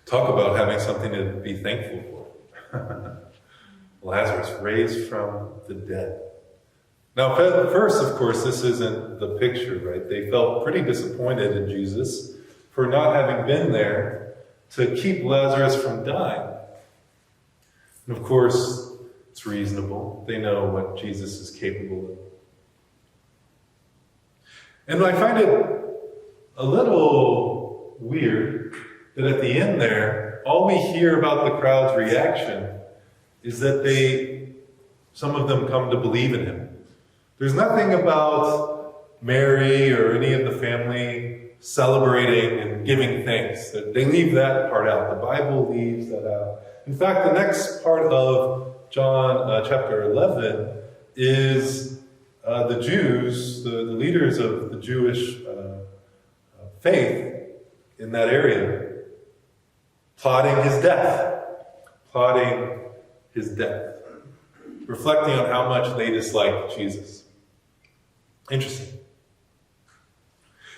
Talk about having something to be thankful for. Lazarus raised from the dead. Now, first, of course, this isn't the picture, right? They felt pretty disappointed in Jesus for not having been there to keep Lazarus from dying. And of course, it's reasonable. They know what Jesus is capable of. And I find it a little weird that at the end there, all we hear about the crowd's reaction is that some of them come to believe in him. There's nothing about Mary or any of the family celebrating and giving thanks. They leave that part out. The Bible leaves that out. In fact, the next part of John chapter 11 is the Jews, the leaders of the Jewish faith in that area, plotting his death, reflecting on how much they dislike Jesus. Interesting.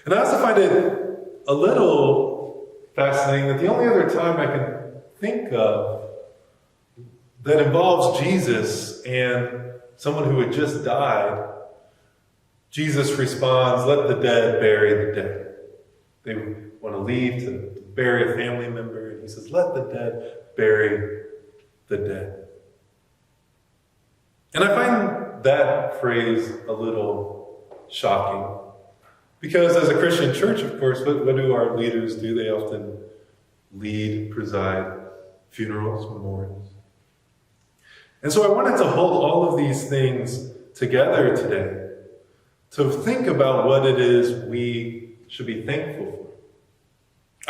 And I also find it a little fascinating that the only other time I can think of that involves Jesus and someone who had just died, Jesus responds, "Let the dead bury the dead." They want to leave to bury a family member, and he says, "Let the dead bury the dead." And I find that phrase a little shocking. Because as a Christian church, of course, what do our leaders do? They often preside funerals, memorials. And so I wanted to hold all of these things together today to think about what it is we should be thankful for.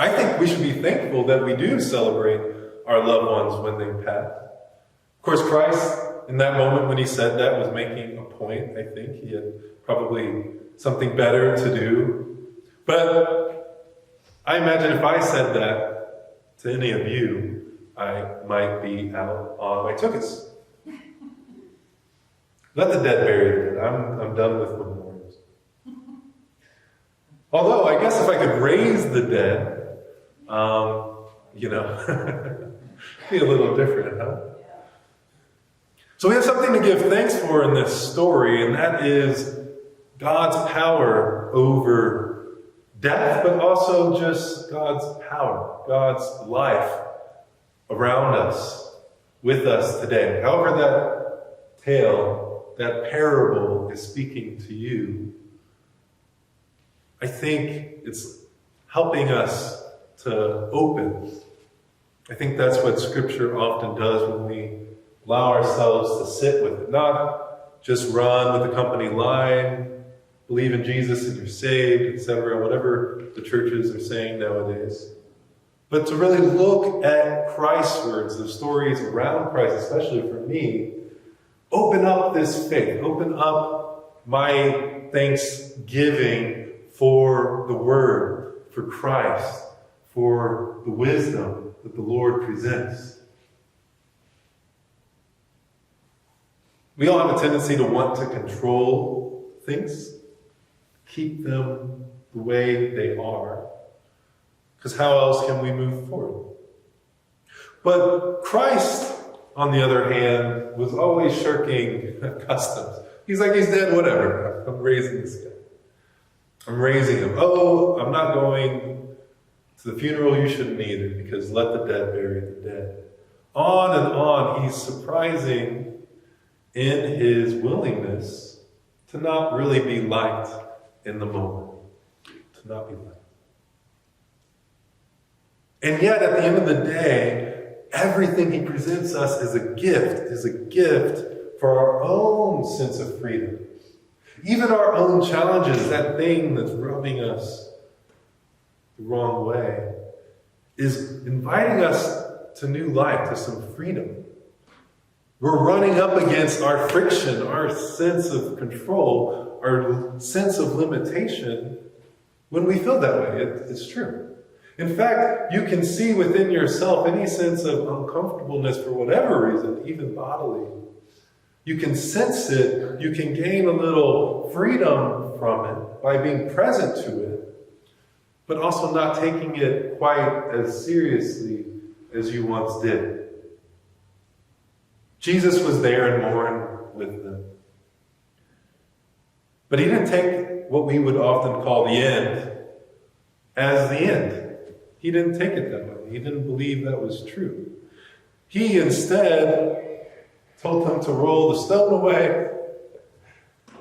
I think we should be thankful that we do celebrate our loved ones when they pass. Of course, Christ, in that moment when he said that, was making a point, I think. He had probably something better to do. But I imagine if I said that to any of you, I might be out on my tuchus. Let the dead bury the dead. I'm done with memorials. Although, I guess if I could raise the dead, be a little different, huh? So we have something to give thanks for in this story, and that is God's power over death, but also just God's power, God's life around us, with us today. However that tale, that parable is speaking to you, I think it's helping us to open. I think that's what Scripture often does when we allow ourselves to sit with it. Not just run with the company line, believe in Jesus and you're saved, etc., whatever the churches are saying nowadays. But to really look at Christ's words, the stories around Christ, especially for me, open up this faith, open up my thanksgiving for the Word, for Christ, for the wisdom that the Lord presents. We all have a tendency to want to control things, keep them the way they are, because how else can we move forward? But Christ, on the other hand, was always shirking customs. He's like, he's dead, whatever. I'm raising this guy. I'm raising him. Oh, I'm not going to the funeral, you shouldn't either, because let the dead bury the dead. On and on, he's surprising in his willingness to not really be liked in the moment. To not be liked. And yet, at the end of the day, everything he presents us is a gift for our own sense of freedom. Even our own challenges, that thing that's rubbing us the wrong way, is inviting us to new life, to some freedom. We're running up against our friction, our sense of control, our sense of limitation when we feel that way. It's true. In fact, you can see within yourself any sense of uncomfortableness for whatever reason, even bodily. You can sense it. You can gain a little freedom from it by being present to it, but also not taking it quite as seriously as you once did. Jesus was there and mourned with them. But he didn't take what we would often call the end as the end. He didn't take it that way. He didn't believe that was true. He instead told them to roll the stone away.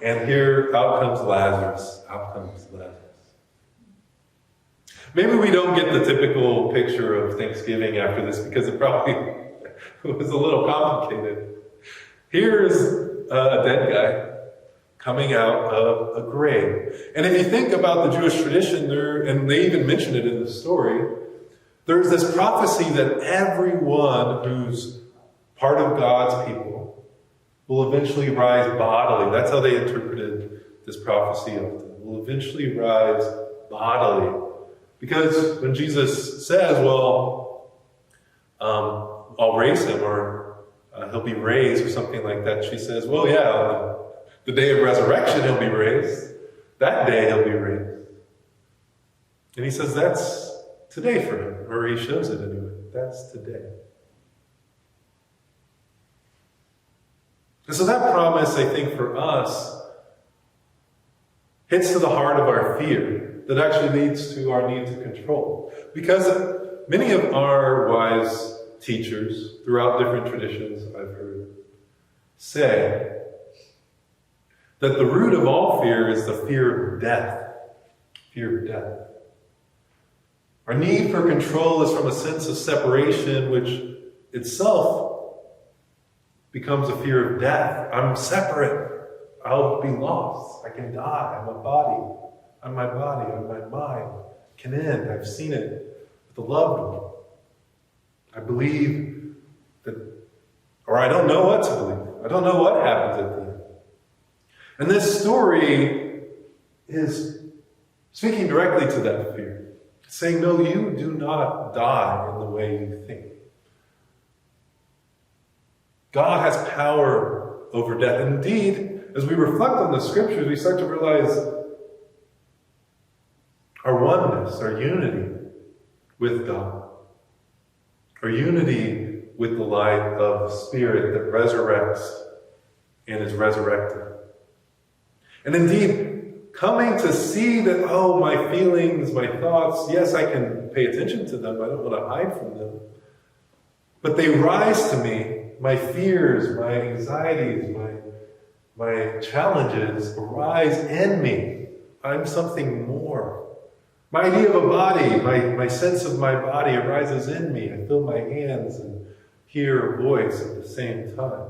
And here, out comes Lazarus. Out comes Lazarus. Maybe we don't get the typical picture of Thanksgiving after this because it probably was a little complicated. Here's a dead guy coming out of a grave. And if you think about the Jewish tradition there, and they even mention it in the story, there's this prophecy that everyone who's part of God's people will eventually rise bodily. That's how they interpreted this prophecy of them. Will eventually rise bodily. Because when Jesus says, well, I'll raise him, or he'll be raised, or something like that, she says, well, yeah, on the day of resurrection he'll be raised. That day he'll be raised. And he says that's today for him, or he shows it anyway. That's today. And so that promise, I think, for us, hits to the heart of our fear. That actually leads to our need to control. Because many of our wise teachers throughout different traditions, I've heard, say that the root of all fear is the fear of death. Fear of death. Our need for control is from a sense of separation, which itself becomes a fear of death. I'm separate. I'll be lost. I can die. I'm a body. On my body, on my mind, can end. I've seen it with a loved one. I believe that, or I don't know what to believe. I don't know what happens at the end. And this story is speaking directly to that fear. Saying, no, you do not die in the way you think. God has power over death. Indeed, as we reflect on the scriptures, we start to realize our oneness, our unity with God. Our unity with the light of the Spirit that resurrects and is resurrected. And indeed, coming to see that, oh, my feelings, my thoughts, yes, I can pay attention to them. I don't want to hide from them. But they rise to me. My fears, my anxieties, my challenges arise in me. I'm something more. My idea of a body, my sense of my body arises in me. I feel my hands and hear a voice at the same time.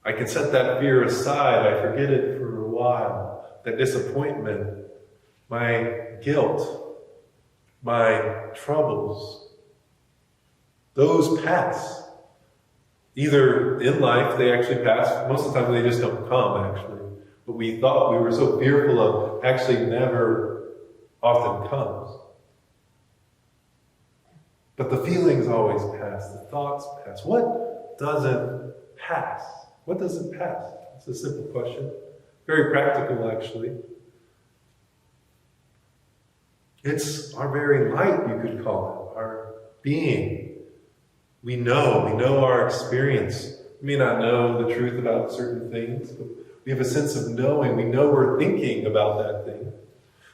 I can set that fear aside. I forget it for a while. That disappointment, my guilt, my troubles, those pass. Either in life, they actually pass. Most of the time, they just don't come, actually. But we thought we were so fearful of actually never often comes. But the feelings always pass. The thoughts pass. What doesn't pass? What doesn't pass? It's a simple question. Very practical, actually. It's our very light, you could call it. Our being. We know our experience. We may not know the truth about certain things, but we have a sense of knowing. We know we're thinking about that thing.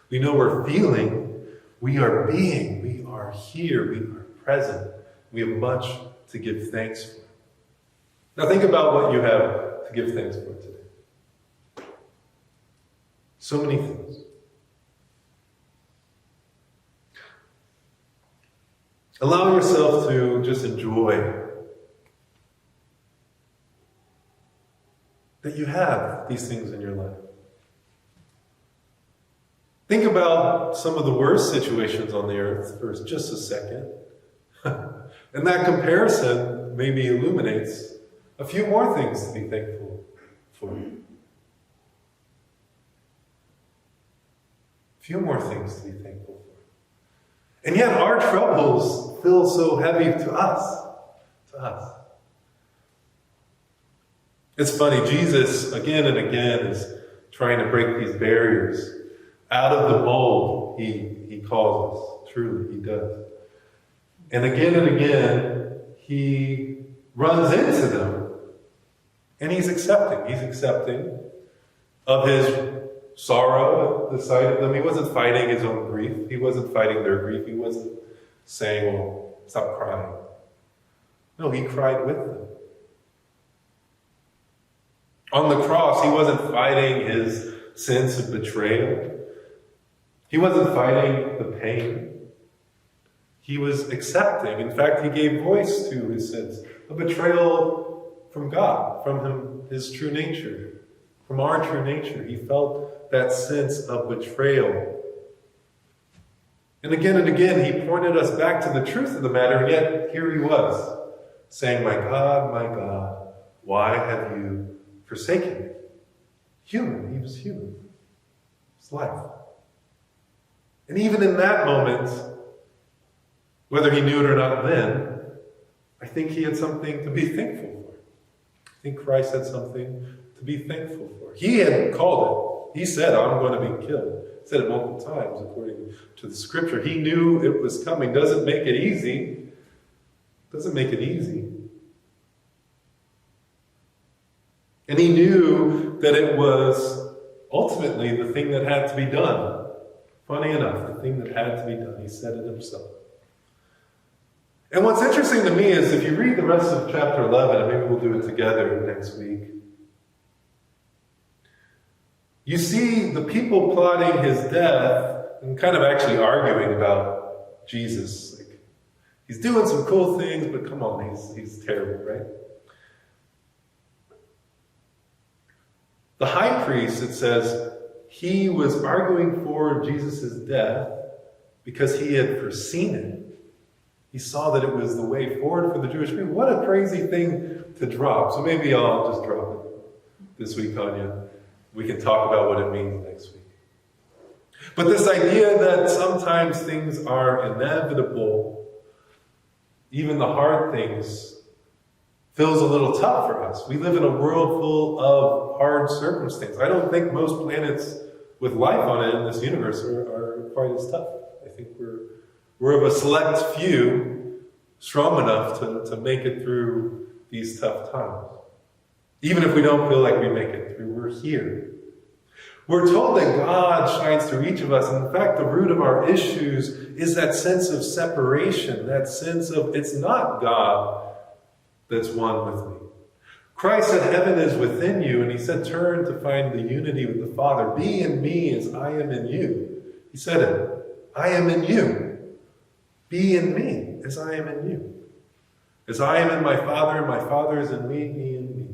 We know we're feeling. We are being. We are here. We are present. We have much to give thanks for. Now think about what you have to give thanks for today. So many things. Allow yourself to just enjoy that you have these things in your life. Think about some of the worst situations on the earth for just a second. And that comparison maybe illuminates a few more things to be thankful for. A few more things to be thankful for. And yet our troubles feel so heavy to us. It's funny, Jesus again and again is trying to break these barriers. Out of the mold, he calls us, Truly, he does. And again, he runs into them. And he's accepting. He's accepting of his sorrow at the sight of them. He wasn't fighting his own grief. He wasn't fighting their grief. He wasn't saying, well, stop crying. No, he cried with them. On the cross, he wasn't fighting his sense of betrayal. He wasn't fighting the pain. He was accepting. In fact, he gave voice to his sins. A betrayal from God, from him, his true nature, from our true nature. He felt that sense of betrayal. And again, he pointed us back to the truth of the matter, and yet here he was, saying, my God, why have you forsaken me? Human, he was human. It's life. And even in that moment, whether he knew it or not then, I think he had something to be thankful for. I think Christ had something to be thankful for. He had called it. He said, I'm going to be killed. He said it multiple times according to the scripture. He knew it was coming. Doesn't make it easy. Doesn't make it easy. And he knew that it was ultimately the thing that had to be done. Funny enough, the thing that had to be done. He said it himself. And what's interesting to me is if you read the rest of chapter 11, and maybe we'll do it together next week, you see the people plotting his death and kind of actually arguing about Jesus. Like, he's doing some cool things, but come on, he's terrible, right? The high priest, it says, he was arguing for Jesus' death because he had foreseen it. He saw that it was the way forward for the Jewish people. What a crazy thing to drop. So maybe I'll just drop it this week on you. We can talk about what it means next week. But this idea that sometimes things are inevitable, even the hard things, feels a little tough for us. We live in a world full of hard circumstances. I don't think most planets with life on it in this universe are quite as tough. I think we're of a select few strong enough to make it through these tough times. Even if we don't feel like we make it through, we're here. We're told that God shines through each of us. And in fact, the root of our issues is that sense of separation, that sense of it's not God that's one with me. Christ said, heaven is within you, and he said, turn to find the unity with the Father. Be in me as I am in you. He said it. I am in you. Be in me as I am in you. As I am in my Father, and my Father is in me, he in me.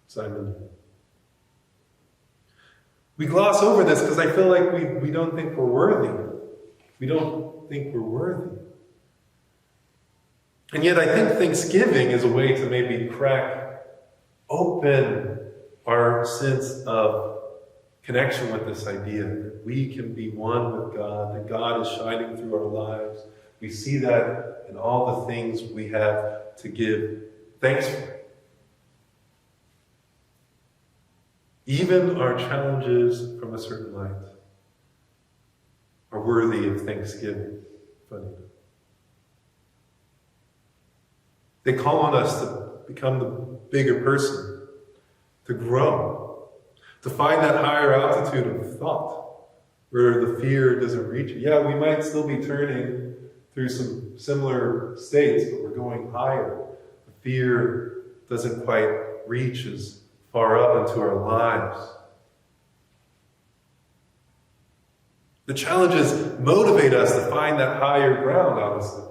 As I am in you. We gloss over this because I feel like we don't think we're worthy. We don't think we're worthy. And yet I think Thanksgiving is a way to maybe crack open our sense of connection with this idea that we can be one with God, that God is shining through our lives. We see that in all the things we have to give thanks for. Even our challenges from a certain light are worthy of thanksgiving. Funny enough. They call on us to become the bigger person, to grow, to find that higher altitude of thought where the fear doesn't reach you. Yeah, we might still be turning through some similar states, but we're going higher. The fear doesn't quite reach as far up into our lives. The challenges motivate us to find that higher ground, honestly.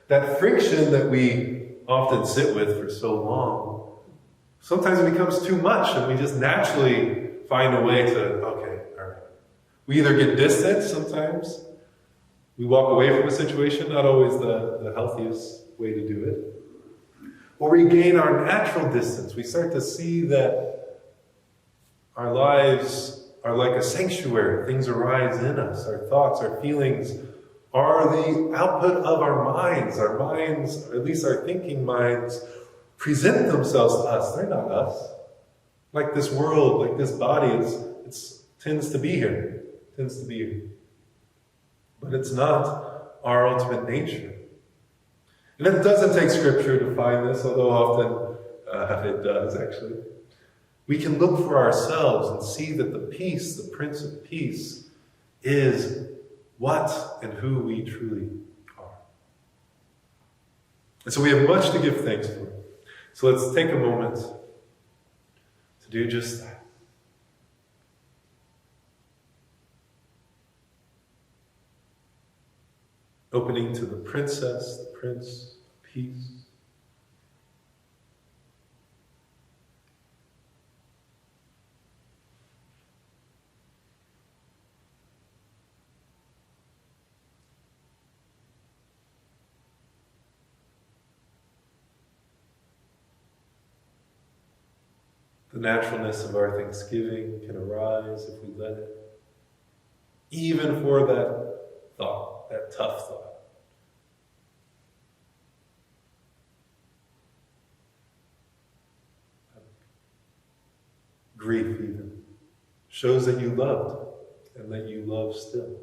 That friction that we often sit with for so long. Sometimes it becomes too much and we just naturally find a way to, okay, all right. We either get distant sometimes, we walk away from a situation, not always the healthiest way to do it, or we gain our natural distance. We start to see that our lives are like a sanctuary. Things arise in us. Our thoughts, our feelings are the output of our minds. Our minds, or at least our thinking minds, present themselves to us. They're not us. Like this world, like this body, it tends to be here. But it's not our ultimate nature. And it doesn't take Scripture to find this, although often it does, actually. We can look for ourselves and see that the peace, the Prince of Peace, is what and who we truly are. And so we have much to give thanks for. So let's take a moment to do just that. Opening to the Princess, the Prince of Peace. The naturalness of our thanksgiving can arise if we let it. Even for that thought, that tough thought. Grief even shows that you loved and that you love still.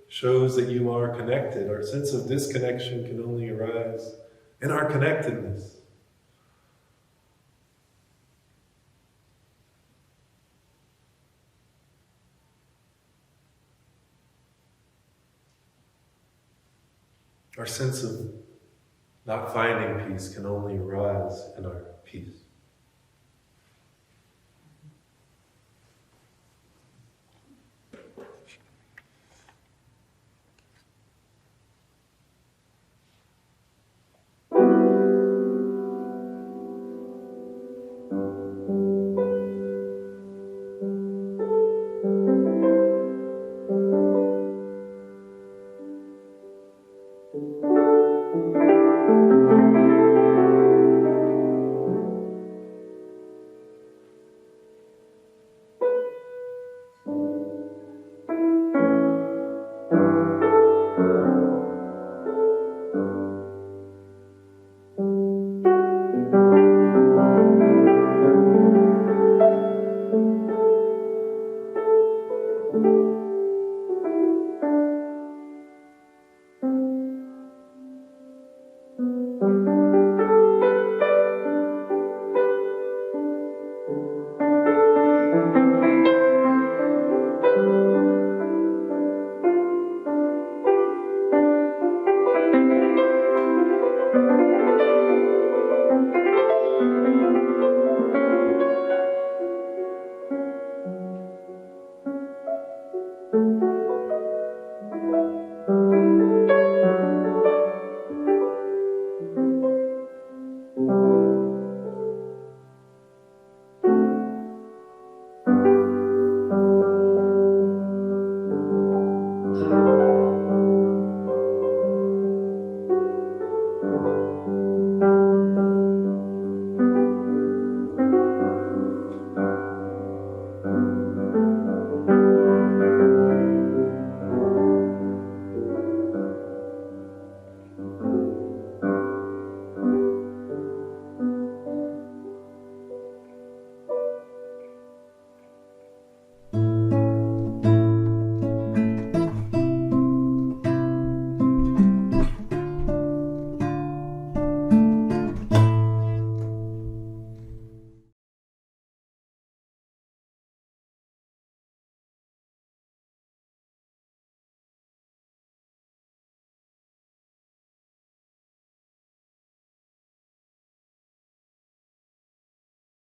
Shows that you are connected. Our sense of disconnection can only arise in our connectedness. Our sense of not finding peace can only arise in our peace.